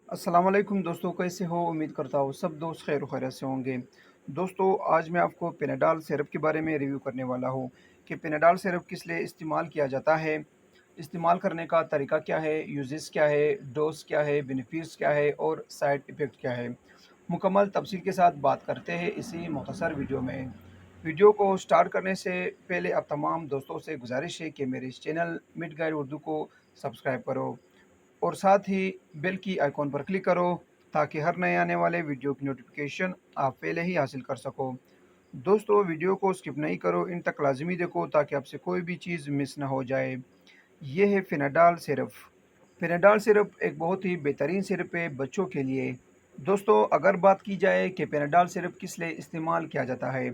अस्सलाम वालेकुम दोस्तों, कैसे हो? उम्मीद करता हूँ सब दोस्त खैर खैरियत से होंगे। दोस्तों, आज मैं आपको पेनाडाल सिरप के बारे में रिव्यू करने वाला हूँ कि पेनाडाल सिरप किस लिए इस्तेमाल किया जाता है, इस्तेमाल करने का तरीका क्या है, यूजेस क्या है, डोज क्या है, बेनिफिट्स क्या है और साइड इफ़ेक्ट क्या है। मुकम्मल तफसील के साथ बात करते हैं इसी मुख्तसर वीडियो में। वीडियो को स्टार्ट करने से पहले आप तमाम दोस्तों से गुजारिश है कि मेरे इस चैनल मिड गाइड उर्दू को सब्सक्राइब करो और साथ ही बेल की आइकॉन पर क्लिक करो ताकि हर नए आने वाले वीडियो की नोटिफिकेशन आप पहले ही हासिल कर सको। दोस्तों, वीडियो को स्किप नहीं करो, इन तक लाजमी देखो ताकि आपसे कोई भी चीज़ मिस ना हो जाए। ये है फिनाडाल सिरप। फिनाडाल सिरप एक बहुत ही बेहतरीन सिरप है बच्चों के लिए। दोस्तों, अगर बात की जाए कि पेनाडाल सिरप किस लिए इस्तेमाल किया जाता है,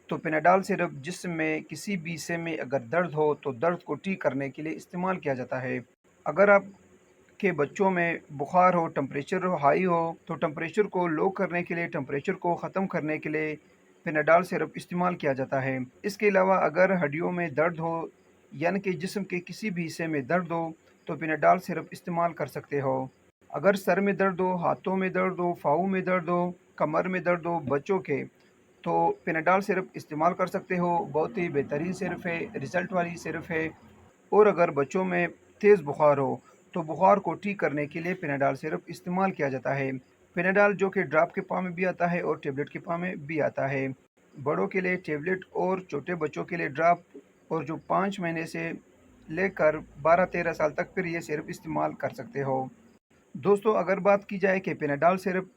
तो पेनाडाल सिरप जिस्म में किसी भी हिस्से में अगर दर्द हो तो दर्द को ठीक करने के लिए इस्तेमाल किया जाता है। अगर आप के बच्चों में बुखार हो, टेम्परेचर हाई हो, तो टेम्परेचर को लो करने के लिए, टेम्परेचर को ख़त्म करने के लिए पेनाडाल सिरप इस्तेमाल किया जाता है। इसके अलावा अगर हड्डियों में दर्द हो, यानी कि जिस्म के किसी भी हिस्से में दर्द हो, तो पेनाडाल सिरप इस्तेमाल कर सकते हो। अगर सर में दर्द हो, हाथों में दर्द हो, पाँव में दर्द हो, कमर में दर्द हो बच्चों के, तो पेनाडाल सिरप इस्तेमाल कर सकते हो। बहुत ही बेहतरीन सिरप है, रिज़ल्ट वाली सिरप है। और अगर बच्चों में तेज़ बुखार हो, तो बुखार को ठीक करने के लिए पेनाडाल सिरप इस्तेमाल किया जाता है। पेनाडाल जो कि ड्रॉप के फॉर्म में भी आता है और टेबलेट के फॉर्म में भी आता है। बड़ों के लिए टेबलेट और छोटे बच्चों के लिए ड्रॉप, और जो 5 महीने से लेकर 12-13 साल तक फिर ये सिरप इस्तेमाल कर सकते हो। दोस्तों, अगर बात की जाए कि पेनाडाल सिरप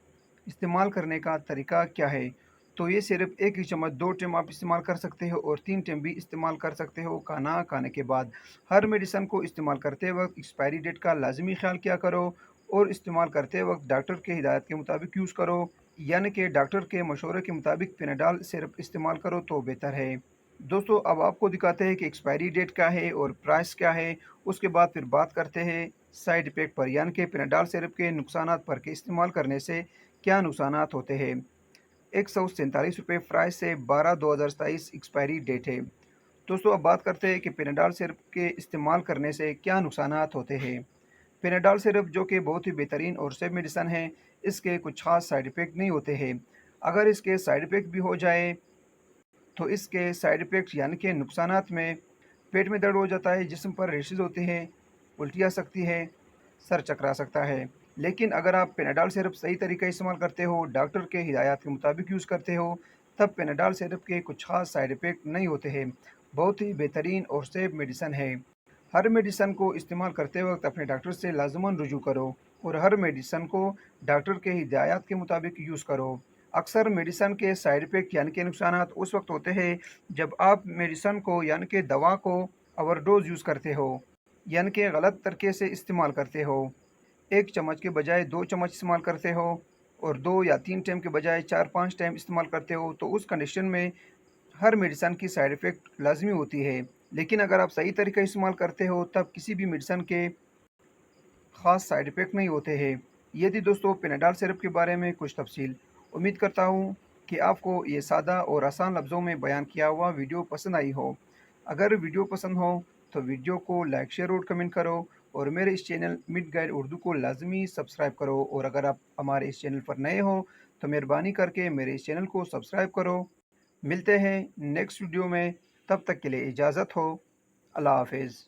इस्तेमाल करने का तरीका क्या है, तो ये सिर्फ 1 ही चम्मच 2 टाइम आप इस्तेमाल कर सकते हो और 3 टाइम भी इस्तेमाल कर सकते हो खाना खाने के बाद। हर मेडिसिन को इस्तेमाल करते वक़्त एक्सपायरी डेट का लाज़मी ख़्याल किया करो और इस्तेमाल करते वक़्त डॉक्टर के हिदायत के मुताबिक यूज़ करो, यानी कि डॉक्टर के मशवरे के मुताबिक पेनाडाल सिरप इस्तेमाल करो तो बेहतर है। दोस्तों, अब आपको दिखाते हैं कि एक्सपायरी डेट क्या है और प्राइस क्या है, उसके बाद फिर बात करते हैं साइड इफ़ेक्ट पर, यानी कि पेनाडाल सिरप के नुकसानात पर कि इस्तेमाल करने से क्या नुकसानात होते हैं। ₹147 प्राइस से 12/2027 एक्सपायरी डेट है। दोस्तों, अब बात करते हैं कि पेनाडाल सिरप के इस्तेमाल करने से क्या नुकसानात होते हैं। पेनाडाल सिरप जो कि बहुत ही बेहतरीन और सेफ मेडिसन है, इसके कुछ ख़ास साइड इफ़ेक्ट नहीं होते हैं। अगर इसके साइड इफ़ेक्ट भी हो जाए, तो इसके साइड इफ़ेक्ट्स यानी कि नुकसानात में पेट में दर्द हो जाता है, जिस्म पर रैशेज़ होते हैं, उल्टी आ सकती है, सर चकरा सकता है। लेकिन अगर आप पेनाडाल सिरप सही तरीके इस्तेमाल करते हो, डॉक्टर के हिदायत के मुताबिक यूज़ करते हो, तब पेनाडाल सिरप के कुछ ख़ास साइड इफ़ेक्ट नहीं होते हैं। बहुत ही बेहतरीन और सेफ मेडिसिन है। हर मेडिसिन को इस्तेमाल करते वक़्त अपने डॉक्टर से लाज़िमन रुजू करो और हर मेडिसिन को डॉक्टर के हिदायत के मुताबिक यूज़ करो। अक्सर मेडिसिन के साइड इफ़ेक्ट यानी कि नुकसानात उस वक़्त होते हैं जब आप मेडिसिन को यानी कि दवा को ओवरडोज़ यूज़ करते हो, यानी कि गलत तरीके से इस्तेमाल करते हो। 1 चम्मच के बजाय 2 चम्मच इस्तेमाल करते हो और 2 या 3 टाइम के बजाय 4-5 टाइम इस्तेमाल करते हो, तो उस कंडीशन में हर मेडिसिन की साइड इफ़ेक्ट लाज़मी होती है। लेकिन अगर आप सही तरीका इस्तेमाल करते हो, तब किसी भी मेडिसिन के ख़ास साइड इफ़ेक्ट नहीं होते हैं। ये थी दोस्तों पेनाडाल सिरप के बारे में कुछ तफ़सील। उम्मीद करता हूँ कि आपको ये सादा और आसान लफ्ज़ों में बयान किया हुआ वीडियो पसंद आई हो। अगर वीडियो पसंद हो, तो वीडियो को लाइक, शेयर और कमेंट करो और मेरे इस चैनल मिड गाइड उर्दू को लाज़मी सब्सक्राइब करो, और अगर आप हमारे इस चैनल पर नए हो, तो मेहरबानी करके मेरे इस चैनल को सब्सक्राइब करो। मिलते हैं नेक्स्ट वीडियो में, तब तक के लिए इजाज़त हो। अल्लाह हाफ़िज़।